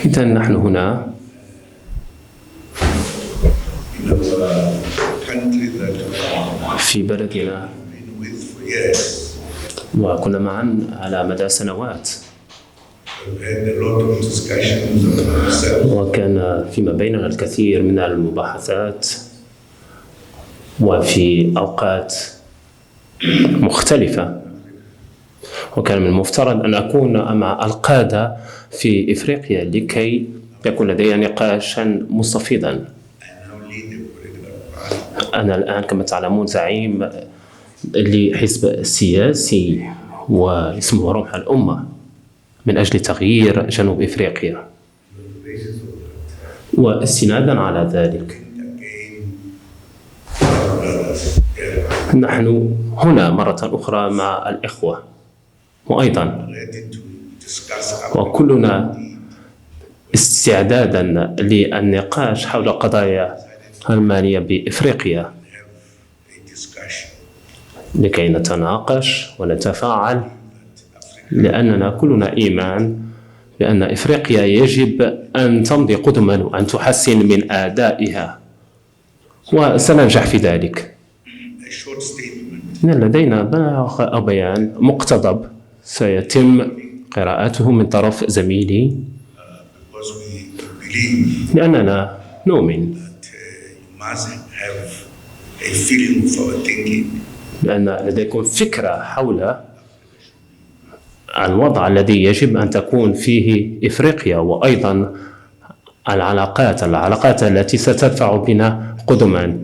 إذا نحن هنا في بلدنا وكنا معا على مدى سنوات، وكان فيما بيننا الكثير من المباحثات وفي أوقات مختلفة، وكان من المفترض أن أكون مع القادة في إفريقيا لكي يكون لدي نقاشا مستفيضا. أنا الآن كما تعلمون زعيم لحزب سياسي واسمه رمح الأمة من أجل تغيير جنوب إفريقيا، واستنادا على ذلك نحن هنا مرة أخرى مع الإخوة، وأيضا وكلنا استعدادا للنقاش حول قضايا المالية بإفريقيا لكي نتناقش ونتفاعل، لأننا كلنا إيمان بأن إفريقيا يجب أن تمضي قدما وأن تحسن من أدائها، وسننجح في ذلك. لدينا بيان مقتضب سيتم قراءته من طرف زميلي، لأننا نؤمن بأن لديكم فكرة حول الوضع الذي يجب أن تكون فيه إفريقيا، وأيضا العلاقات التي ستدفع بنا قدما.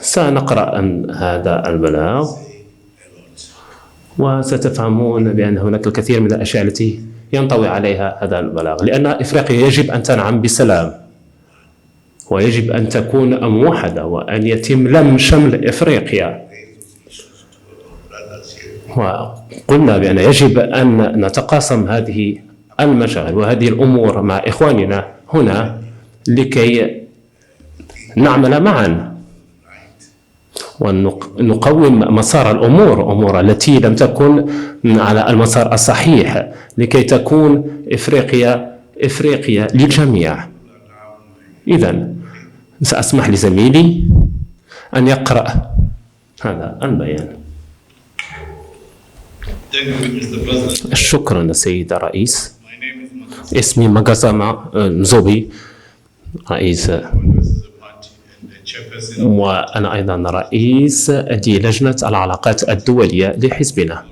سنقرأ هذا البلاغ وستفهمون بأن هناك الكثير من الأشياء التي ينطوي عليها هذا البلاغ، لأن إفريقيا يجب أن تنعم بسلام، ويجب أن تكون موحدة، وأن يتم لم شمل إفريقيا. وقلنا بأن يجب أن نتقاسم هذه المشاغل وهذه الأمور مع إخواننا هنا لكي نعمل معا ونقوم مسار الأمور التي لم تكن على المسار الصحيح، لكي تكون إفريقيا للجميع. إذن سأسمح لزميلي أن يقرأ هذا البيان. شكرا سيد الرئيس. اسمي مغازاما نزوبي، رئيس، وأنا أيضا رئيس لجنة العلاقات الدولية لحزبنا.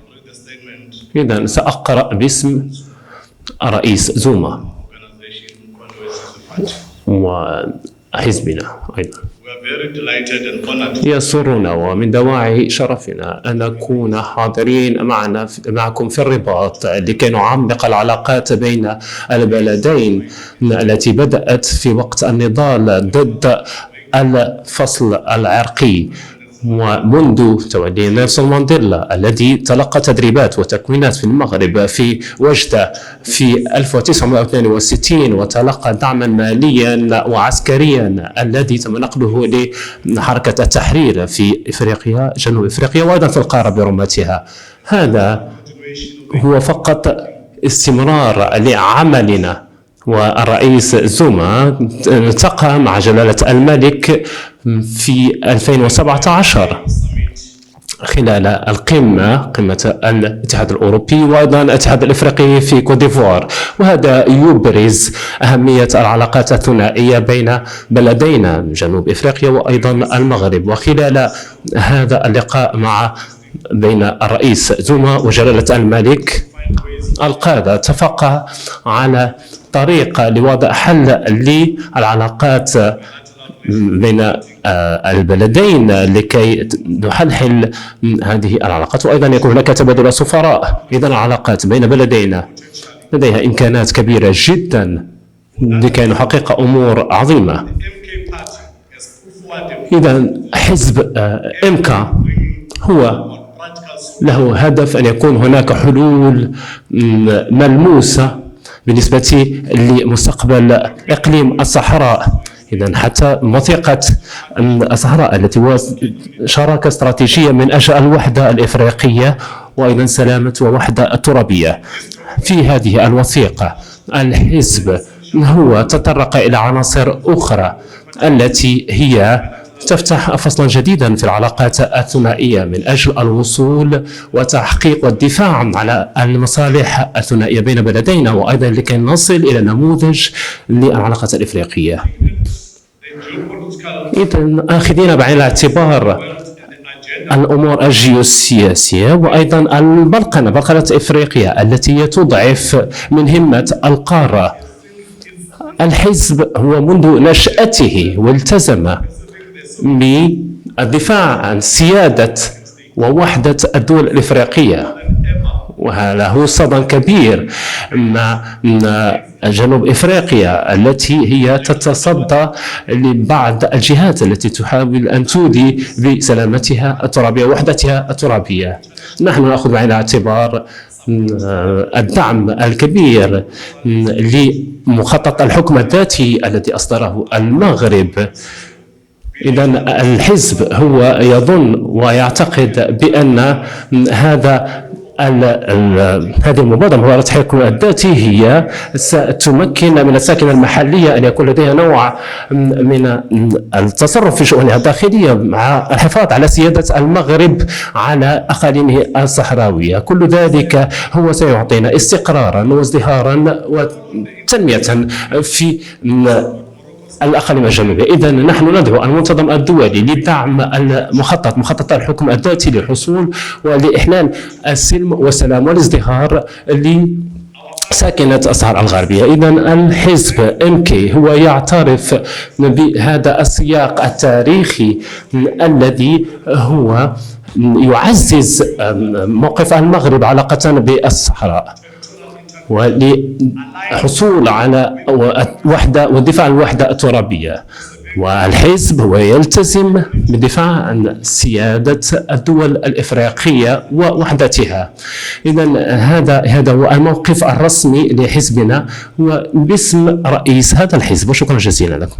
إذن سأقرأ باسم الرئيس زوما وحزبنا. أيضا يسرنا ومن دواعي شرفنا أن نكون حاضرين معكم في الرباط لكي نعمق العلاقات بين البلدين التي بدأت في وقت النضال ضد الفصل العرقي، ومنذ تولي نيلسون مانديلا الذي تلقى تدريبات وتكوينات في المغرب في وجدة في 1962 وتلقى دعما ماليا وعسكريا الذي تم نقله لحركة التحرير في إفريقيا، جنوب إفريقيا، وأيضا في القارة برمتها. هذا هو فقط استمرار لعملنا. والرئيس زوما التقى مع جلالة الملك في 2017 خلال قمة الاتحاد الأوروبي وأيضا الاتحاد الإفريقي في كوت ديفوار، وهذا يبرز أهمية العلاقات الثنائية بين بلدينا جنوب إفريقيا وأيضا المغرب. وخلال هذا اللقاء بين الرئيس زوما وجلالة الملك، القادة اتفقا على طريقة لوضع حل للعلاقات بين البلدين لكي نحلحل هذه العلاقات، وأيضا يكون هناك تبادل سفراء. إذن العلاقات بين بلدينا لديها إمكانات كبيرة جدا لكي نحقق أمور عظيمة. إذن حزب إمكا هو له هدف أن يكون هناك حلول ملموسة بالنسبة لمستقبل إقليم الصحراء. إذن حتى وثيقة الصحراء التي هو شراكة استراتيجية من أجل الوحدة الإفريقية وأيضا سلامة ووحدة الترابية. في هذه الوثيقة الحزب هو تطرق إلى عناصر أخرى التي هي تفتح فصلا جديدا في العلاقات الثنائية من أجل الوصول وتحقيق والدفاع على المصالح الثنائية بين بلدينا، وأيضا لكي نصل إلى نموذج للعلاقات الإفريقية. إذن آخذين بعين الاعتبار الأمور الجيوسياسية وأيضا بلقنة إفريقيا التي تضعف من همة القارة، الحزب هو منذ نشأته والتزم بالدفاع عن سيادة ووحدة الدول الإفريقية، وله صدى كبير مع جنوب إفريقيا التي هي تتصدى لبعض الجهات التي تحاول أن تودي بسلامتها الترابية ووحدتها الترابية. نحن نأخذ بعين الاعتبار الدعم الكبير لمخطط الحكم الذاتي الذي أصدره المغرب. إذن الحزب هو يظن ويعتقد بأن هذه المبادرة الحكم الذاتي هي ستمكن من الساكنة المحلية أن يكون لديها نوع من التصرف في شؤونها الداخلية مع الحفاظ على سيادة المغرب على أقاليمه الصحراوية. كل ذلك هو سيعطينا استقرارا وازدهارا وتنمية في الأقاليم الجنوبية. إذن نحن ندعو المنظمة الدولي لدعم مخطط الحكم الذاتي للحصول ولإحلال السلم والسلام والازدهار لساكنة الصحراء الغربية. إذن الحزب MK هو يعترف بهذا السياق التاريخي الذي هو يعزز موقف المغرب علاقة بالصحراء وللحصول على وحدة والدفاع عن الوحدة الترابية. والحزب هو يلتزم بالدفاع عن سيادة الدول الإفريقية ووحدتها. إذن هذا هو الموقف الرسمي لحزبنا وباسم رئيس هذا الحزب، وشكرا جزيلا لكم.